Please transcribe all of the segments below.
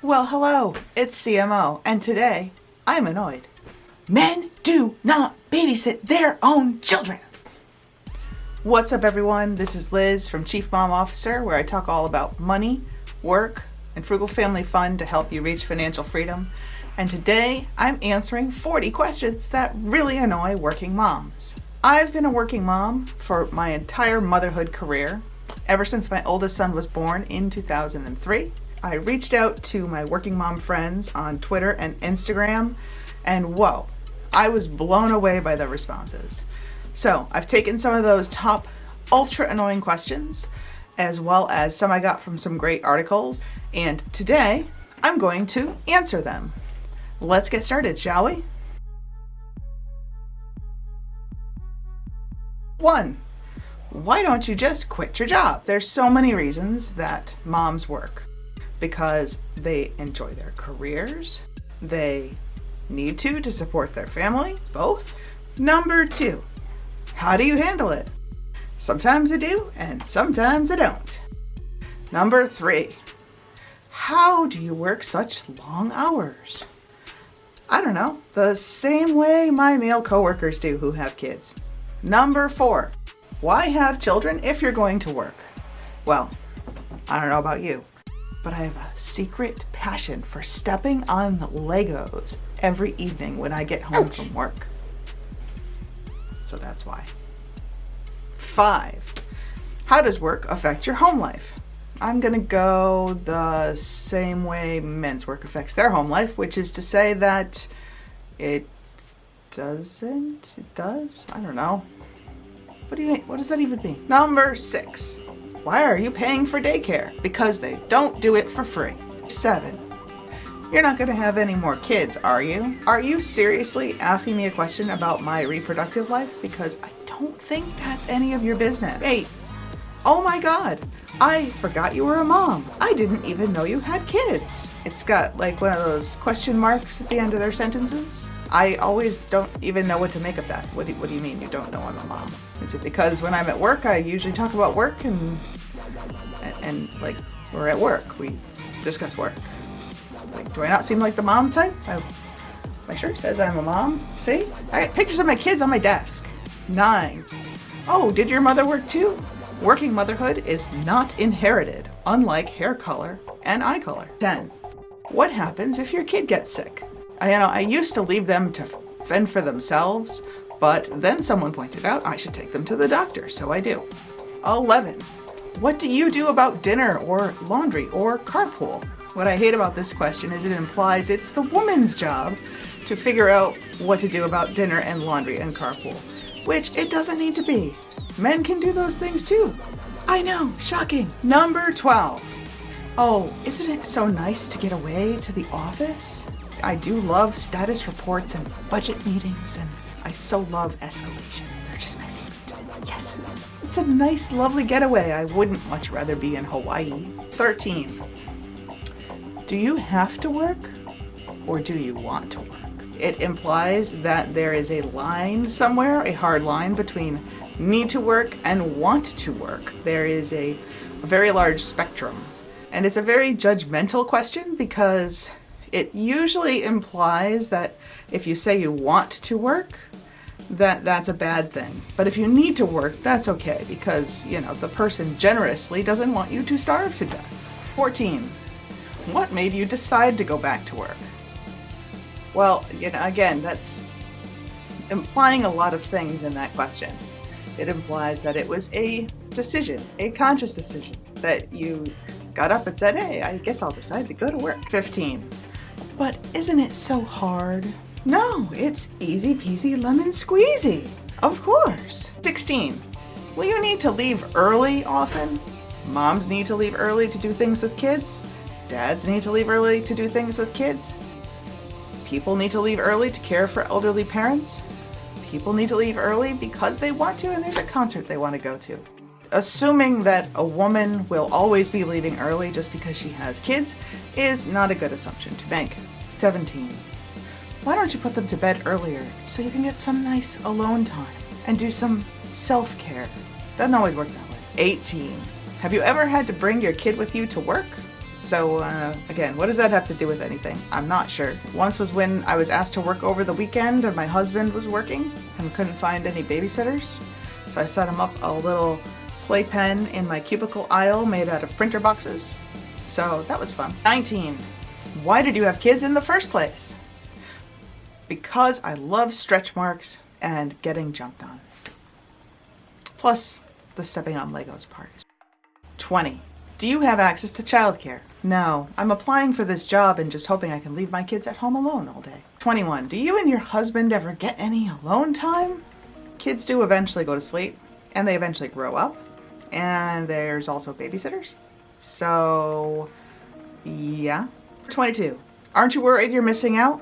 Well, hello, it's CMO, and today I'm annoyed. Men do not babysit their own children. What's up, everyone? This is Liz from Chief Mom Officer, where I talk all about money, work, and frugal family fun to help you reach financial freedom. And today I'm answering 40 questions that really annoy working moms. I've been a working mom for my entire motherhood career, ever since my oldest son was born in 2003. I reached out to my working mom friends on Twitter and Instagram, and whoa, I was blown away by the responses. So I've taken some of those top ultra annoying questions, as well as some I got from some great articles, and today I'm going to answer them. Let's get started, shall we? 1. Why don't you just quit your job? There's so many reasons that moms work. Because they enjoy their careers, they need to support their family, both. Number 2, how do you handle it? Sometimes I do, and sometimes I don't. Number 3, how do you work such long hours? I don't know, the same way my male coworkers do who have kids. Number 4, why have children if you're going to work? Well, I don't know about you, but I have a secret passion for stepping on Legos every evening when I get home from work. So that's why. 5, how does work affect your home life? I'm gonna go the same way men's work affects their home life, which is to say that it doesn't? It does? I don't know. What do you mean? What does that even mean? Number 6. Why are you paying for daycare? Because they don't do it for free. 7. You're not going to have any more kids, are you? Are you seriously asking me a question about my reproductive life? Because I don't think that's any of your business. 8. Oh my God, I forgot you were a mom. I didn't even know you had kids. It's got like one of those question marks at the end of their sentences. I always don't even know what to make of that. What do you mean you don't know I'm a mom? Is it because when I'm at work, I usually talk about work and like we're at work, we discuss work. Like, do I not seem like the mom type? My shirt says I'm a mom. See? I got pictures of my kids on my desk. 9. Oh, did your mother work too? Working motherhood is not inherited, unlike hair color and eye color. 10. What happens if your kid gets sick? I used to leave them to fend for themselves, but then someone pointed out I should take them to the doctor, so I do. 11. What do you do about dinner or laundry or carpool? What I hate about this question is it implies it's the woman's job to figure out what to do about dinner and laundry and carpool, which it doesn't need to be. Men can do those things too. I know, shocking. Number 12. Oh, isn't it so nice to get away to the office? I do love status reports and budget meetings, and I so love escalations. They're just my favorite. Yes, it's a nice, lovely getaway. I wouldn't much rather be in Hawaii. 13. Do you have to work, or do you want to work? It implies that there is a line somewhere, a hard line between need to work and want to work. There is a very large spectrum, and it's a very judgmental question because it usually implies that if you say you want to work, that's a bad thing. But if you need to work, that's okay because, the person generously doesn't want you to starve to death. 14. What made you decide to go back to work? Well, again, that's implying a lot of things in that question. It implies that it was a decision, a conscious decision, that you got up and said, hey, I guess I'll decide to go to work. 15. But isn't it so hard? No, it's easy peasy lemon squeezy. Of course. 16. Will you need to leave early often? Moms need to leave early to do things with kids. Dads need to leave early to do things with kids. People need to leave early to care for elderly parents. People need to leave early because they want to and there's a concert they want to go to. Assuming that a woman will always be leaving early just because she has kids is not a good assumption to make. 17. Why don't you put them to bed earlier so you can get some nice alone time and do some self-care? Doesn't always work that way. 18. Have you ever had to bring your kid with you to work? So again, what does that have to do with anything? I'm not sure. Once was when I was asked to work over the weekend and my husband was working and couldn't find any babysitters. So I set him up a little playpen in my cubicle aisle made out of printer boxes. So that was fun. 19. Why did you have kids in the first place? Because I love stretch marks and getting jumped on. Plus the stepping on Legos part. 20. Do you have access to childcare? No, I'm applying for this job and just hoping I can leave my kids at home alone all day. 21. Do you and your husband ever get any alone time? Kids do eventually go to sleep, and they eventually grow up, and there's also babysitters. So, yeah. 22. Aren't you worried you're missing out?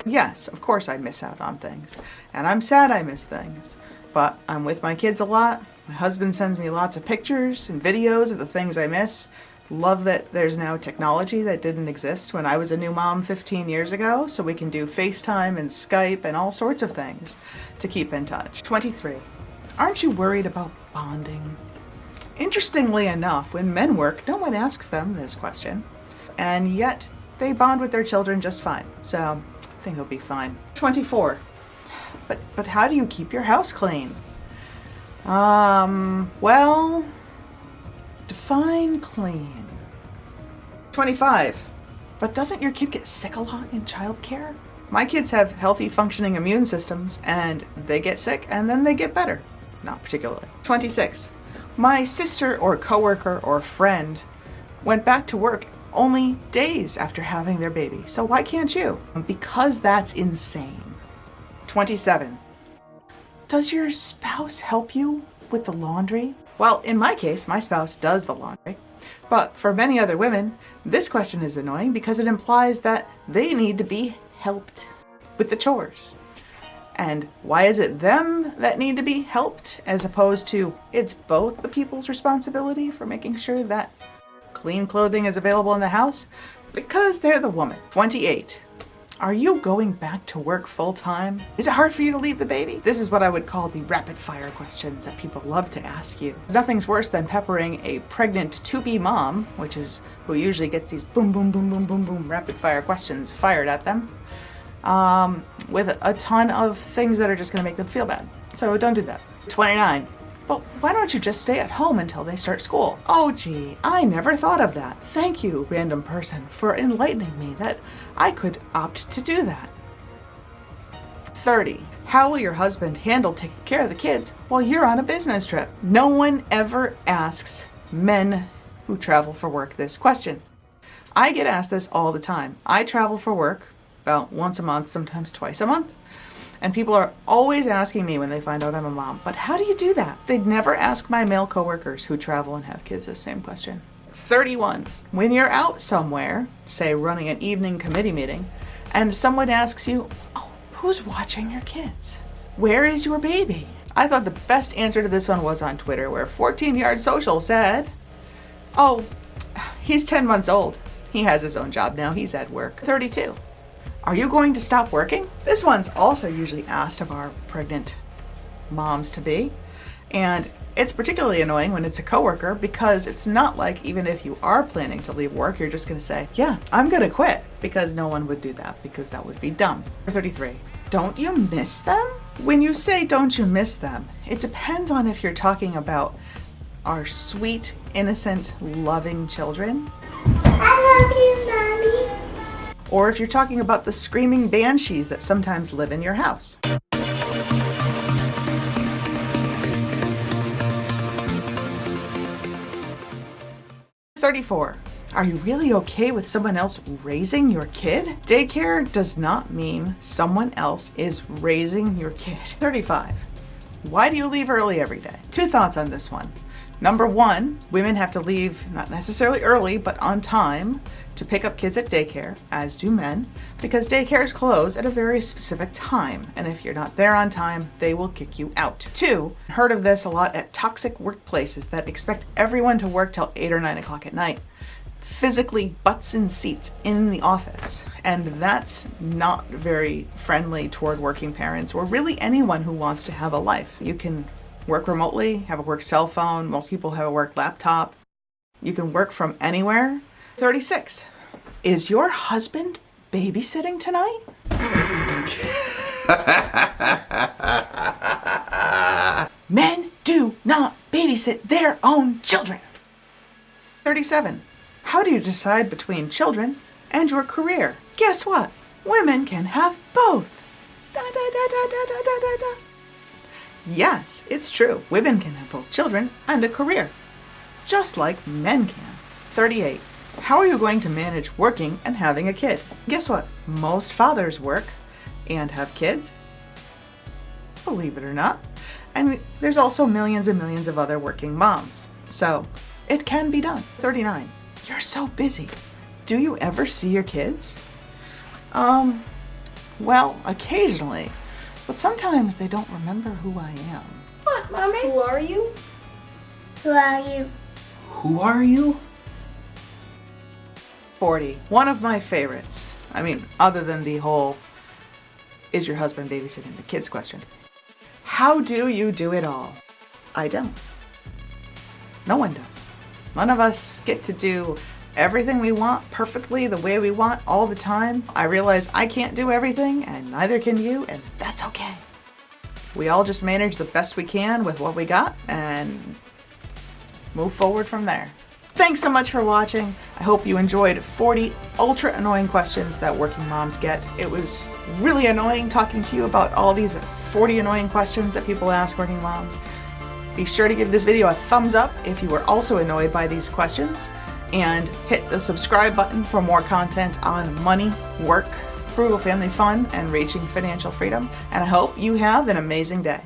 Yes, of course I miss out on things, and I'm sad I miss things, but I'm with my kids a lot. My husband sends me lots of pictures and videos of the things I miss. Love that there's now technology that didn't exist when I was a new mom 15 years ago, so we can do FaceTime and Skype and all sorts of things to keep in touch. 23. Aren't you worried about bonding? Interestingly enough, when men work, no one asks them this question, and yet they bond with their children just fine, so I think it'll be fine. 24. But how do you keep your house clean? Well, define clean. 25. But doesn't your kid get sick a lot in childcare? My kids have healthy functioning immune systems and they get sick and then they get better. Not particularly. 26. My sister or coworker or friend went back to work only days after having their baby. So why can't you? Because that's insane. 27. Does your spouse help you with the laundry? Well, in my case, my spouse does the laundry. But for many other women, this question is annoying because it implies that they need to be helped with the chores. And why is it them that need to be helped as opposed to it's both the people's responsibility for making sure that clean clothing is available in the house? Because they're the woman. 28. Are you going back to work full time? Is it hard for you to leave the baby? This is what I would call the rapid fire questions that people love to ask you. Nothing's worse than peppering a pregnant to-be mom, which is who usually gets these boom, boom, boom, boom, boom, boom rapid fire questions fired at them, with a ton of things that are just gonna make them feel bad. So don't do that. 29. But why don't you just stay at home until they start school? Oh gee, I never thought of that. Thank you, random person, for enlightening me that I could opt to do that. 30. How will your husband handle taking care of the kids while you're on a business trip? No one ever asks men who travel for work this question. I get asked this all the time. I travel for work about once a month, sometimes twice a month. And people are always asking me when they find out I'm a mom, but how do you do that? They'd never ask my male coworkers who travel and have kids the same question. 31. When you're out somewhere, say running an evening committee meeting, and someone asks you, oh, who's watching your kids? Where is your baby? I thought the best answer to this one was on Twitter, where 14 Yard Social said, oh, he's 10 months old. He has his own job now. He's at work. 32. Are you going to stop working? This one's also usually asked of our pregnant moms-to-be, and it's particularly annoying when it's a coworker because it's not like even if you are planning to leave work, you're just gonna say, yeah, I'm gonna quit, because no one would do that because that would be dumb. 33. Don't you miss them? When you say don't you miss them, it depends on if you're talking about our sweet, innocent, loving children. I love you, Mommy. Or if you're talking about the screaming banshees that sometimes live in your house. 34. Are you really okay with someone else raising your kid? Daycare does not mean someone else is raising your kid. 35. Why do you leave early every day? Two thoughts on this one. Number one, women have to leave not necessarily early, but on time to pick up kids at daycare, as do men, because daycares close at a very specific time, and if you're not there on time, they will kick you out. Two, heard of this a lot at toxic workplaces that expect everyone to work till 8 or 9 o'clock at night. Physically butts in seats in the office, and that's not very friendly toward working parents or really anyone who wants to have a life. You can work remotely, have a work cell phone, most people have a work laptop. You can work from anywhere. 36. Is your husband babysitting tonight? Men do not babysit their own children. 37. How do you decide between children and your career? Guess what? Women can have both. Da, da, da, da, da, da, da, da, da. Yes, it's true. Women can have both children and a career, just like men can. 38. How are you going to manage working and having a kid? Guess what? Most fathers work and have kids, believe it or not. And there's also millions and millions of other working moms. So it can be done. 39. You're so busy. Do you ever see your kids? Well, occasionally, but sometimes they don't remember who I am. What, Mommy? Who are you? Who are you? Who are you? 40. One of my favorites. I mean, other than the whole, is your husband babysitting the kids question. How do you do it all? I don't. No one does. None of us get to do everything we want perfectly the way we want all the time. I realize I can't do everything, and neither can you, and that's okay. We all just manage the best we can with what we got and move forward from there. Thanks so much for watching. I hope you enjoyed 40 ultra annoying questions that working moms get. It was really annoying talking to you about all these 40 annoying questions that people ask working moms. Be sure to give this video a thumbs up if you were also annoyed by these questions, and hit the subscribe button for more content on money, work, frugal family fun, and reaching financial freedom. And I hope you have an amazing day.